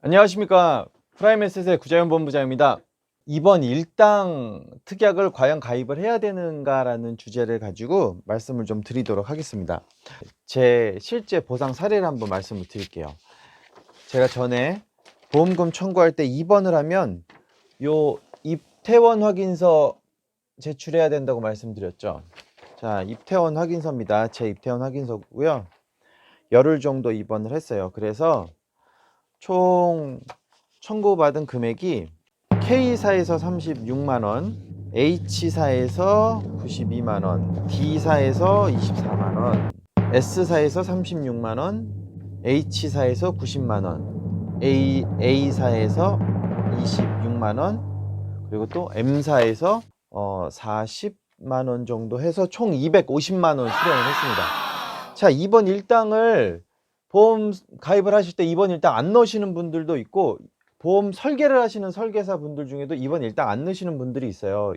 안녕하십니까. 프라임에셋의 구자연 본부장입니다. 이번 일당 특약을 과연 가입을 해야 되는가라는 주제를 가지고 말씀을 좀 드리도록 하겠습니다. 제 실제 보상 사례를 한번 말씀을 드릴게요. 제가 전에 보험금 청구할 때 입원을 하면 요 입퇴원 확인서 제출해야 된다고 말씀드렸죠. 자, 입퇴원 확인서입니다. 제 입퇴원 확인서고요. 열흘 정도 입원을 했어요. 그래서 총 청구받은 금액이 K사에서 36만원, H사에서 92만원, D사에서 24만원, S사에서 36만원, H사에서 90만원, A사에서 26만원, 그리고 또 M사에서 40만원 정도 해서 총 250만원 수령을 했습니다. 자, 이번 일당을 보험 가입을 하실 때 이번 일당 안 넣으시는 분들도 있고, 보험 설계를 하시는 설계사 분들 중에도 이번 일당 안 넣으시는 분들이 있어요.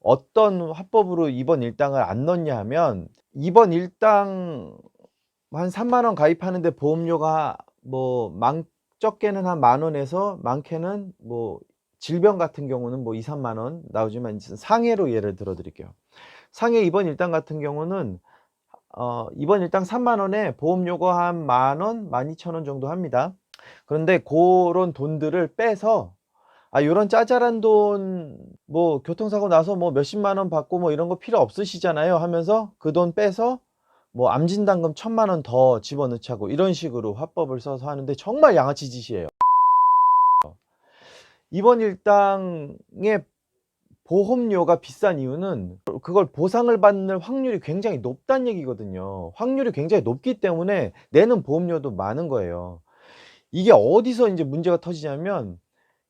어떤 화법으로 이번 일당을 안 넣냐 하면, 이번 일당 한 3만원 가입하는데 보험료가 뭐 적게는 한 만원에서 많게는 뭐 질병 같은 경우는 뭐 2, 3만원 나오지만, 상해로 예를 들어 드릴게요. 상해 이번 일당 같은 경우는 이번 일당 3만원에 보험료가 한 만원, 12,000원 정도 합니다. 그런데 그런 돈들을 빼서, 요런 짜잘한 돈, 뭐 교통사고 나서 뭐 몇십만원 받고 뭐 이런 거 필요 없으시잖아요 하면서 그 돈 빼서 뭐 암진단금 1,000만원 더 집어넣자고, 이런 식으로 화법을 써서 하는데 정말 양아치 짓이에요. 이번 일당의 보험료가 비싼 이유는 그걸 보상을 받는 확률이 굉장히 높다는 얘기거든요. 확률이 굉장히 높기 때문에 내는 보험료도 많은 거예요. 이게 어디서 이제 문제가 터지냐면,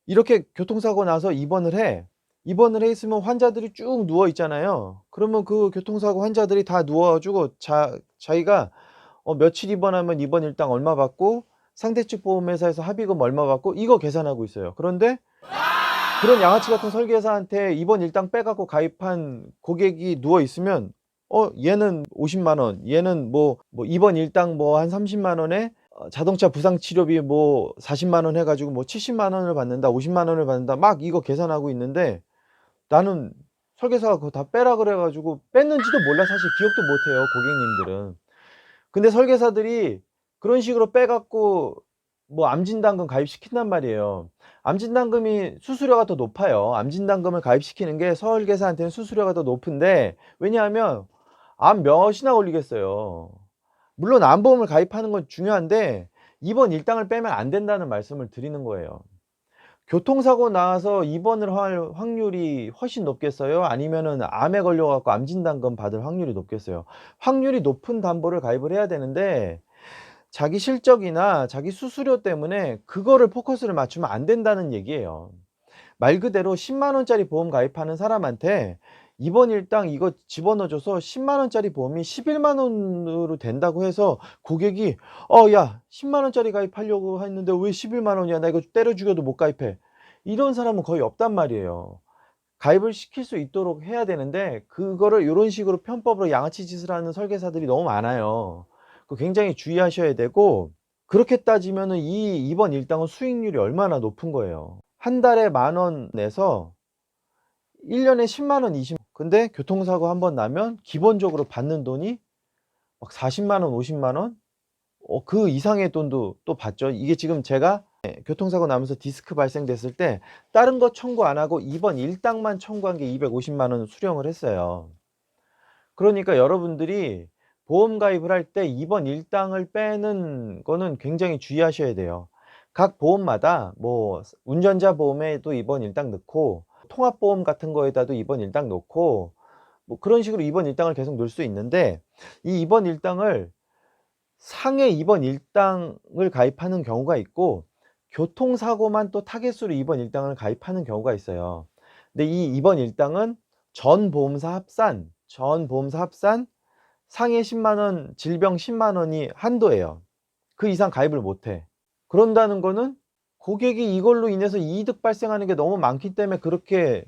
이렇게 교통사고 나서 입원을 해 있으면 환자들이 쭉 누워 있잖아요. 그러면 그 교통사고 환자들이 다 누워 가지고 자기가 며칠 입원하면 입원 일당 얼마 받고 상대 측 보험회사에서 합의금 얼마 받고 이거 계산하고 있어요. 그런데 그런 양아치 같은 설계사한테 입원 일당 빼 갖고 가입한 고객이 누워 있으면, 얘는 50만원, 얘는 뭐 입원 일당 뭐 한 30만원에 자동차 부상 치료비 뭐 40만원 해 가지고 뭐 70만원을 받는다, 50만원을 받는다, 막 이거 계산하고 있는데, 나는 설계사가 그거 다 빼라 그래 가지고 뺐는지도 몰라. 사실 기억도 못 해요, 고객님들은. 근데 설계사들이 그런 식으로 빼 갖고 뭐 암진단금 가입시킨단 말이에요. 암진단금이 수수료가 더 높아요. 암진단금을 가입시키는 게 설계사한테는 수수료가 더 높은데, 왜냐하면 암 몇이나 걸리겠어요. 물론 암보험을 가입하는 건 중요한데 이번 일당을 빼면 안 된다는 말씀을 드리는 거예요. 교통사고 나서 입원을 할 확률이 훨씬 높겠어요? 아니면은 암에 걸려 갖고 암진단금 받을 확률이 높겠어요? 확률이 높은 담보를 가입을 해야 되는데, 자기 실적이나 자기 수수료 때문에 그거를 포커스를 맞추면 안 된다는 얘기예요. 말 그대로 10만 원짜리 보험 가입하는 사람한테 이번 일당 이거 집어넣어 줘서 10만 원짜리 보험이 11만 원으로 된다고 해서 고객이 야 10만 원짜리 가입하려고 했는데 왜 11만 원이야? 나 이거 때려 죽여도 못 가입해. 이런 사람은 거의 없단 말이에요. 가입을 시킬 수 있도록 해야 되는데, 그거를 요런 식으로 편법으로 양아치 짓을 하는 설계사들이 너무 많아요. 그 굉장히 주의하셔야 되고, 그렇게 따지면은 이번 일당은 수익률이 얼마나 높은 거예요. 한 달에 만원 내서 1년에 10만 원, 20만 원. 근데 교통사고 한번 나면 기본적으로 받는 돈이 막 40만 원, 50만 원? 그 이상의 돈도 또 받죠. 이게 지금 제가 교통사고 나면서 디스크 발생됐을 때 다른 거 청구 안 하고 이번 일당만 청구한 게 250만 원 수령을 했어요. 그러니까 여러분들이 보험 가입을 할 때 이번 일당을 빼는 거는 굉장히 주의하셔야 돼요. 각 보험마다 뭐 운전자 보험에도 이번 일당 넣고 통합보험 같은 거에다도 이번 일당 넣고 뭐 그런 식으로 이번 일당을 계속 넣을 수 있는데, 이 이번 일당을 상해 입원 일당을 가입하는 경우가 있고, 교통사고만 또 타겟으로 입원 일당을 가입하는 경우가 있어요. 근데 이 입원 일당은 전 보험사 합산 상해 10만 원, 질병 10만 원이 한도예요. 그 이상 가입을 못 해. 그런다는 거는 고객이 이걸로 인해서 이득 발생하는 게 너무 많기 때문에 그렇게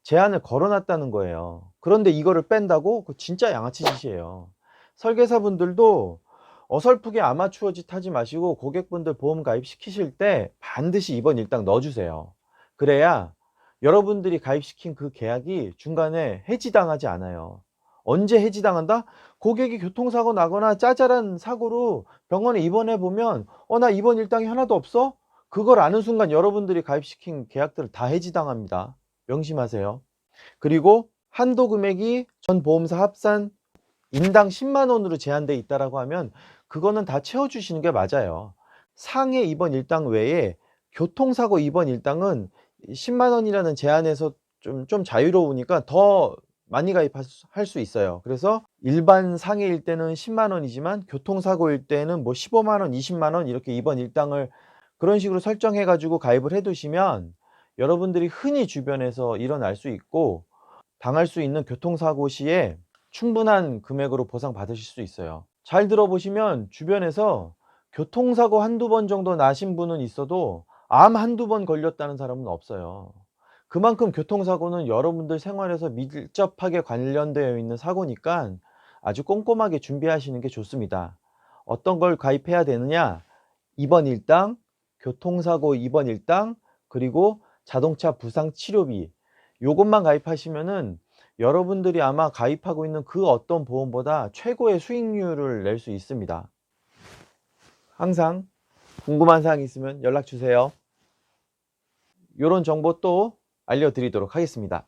제한을 걸어 놨다는 거예요. 그런데 이거를 뺀다고? 그거 진짜 양아치 짓이에요. 설계사분들도 어설프게 아마추어 짓 하지 마시고 고객분들 보험 가입시키실 때 반드시 2번 일당 넣어주세요. 그래야 여러분들이 가입시킨 그 계약이 중간에 해지당하지 않아요. 언제 해지당한다? 고객이 교통사고 나거나 짜잘한 사고로 병원에 입원해 보면 나 2번 일당이 하나도 없어? 그걸 아는 순간 여러분들이 가입시킨 계약들을 다 해지당합니다. 명심하세요. 그리고 한도 금액이 전 보험사 합산 인당 10만 원으로 제한돼 있다라고 하면 그거는 다 채워주시는 게 맞아요. 상해 입원 일당 외에 교통사고 입원 일당은 10만 원이라는 제한에서 좀 자유로우니까 더 많이 가입할 수 있어요. 그래서 일반 상해일 때는 10만 원이지만 교통사고일 때는 뭐 15만 원, 20만 원 이렇게 입원 일당을 그런 식으로 설정해 가지고 가입을 해 두시면 여러분들이 흔히 주변에서 일어날 수 있고 당할 수 있는 교통사고 시에 충분한 금액으로 보상받으실 수 있어요. 잘 들어보시면 주변에서 교통사고 한두 번 정도 나신 분은 있어도 암 한두 번 걸렸다는 사람은 없어요. 그만큼 교통사고는 여러분들 생활에서 밀접하게 관련되어 있는 사고니까 아주 꼼꼼하게 준비하시는 게 좋습니다. 어떤 걸 가입해야 되느냐? 입원 일당, 교통사고 입원 일당, 그리고 자동차 부상 치료비. 요것만 가입하시면은 여러분들이 아마 가입하고 있는 그 어떤 보험보다 최고의 수익률을 낼 수 있습니다. 항상 궁금한 사항 있으면 연락 주세요. 요런 정보 또 알려드리도록 하겠습니다.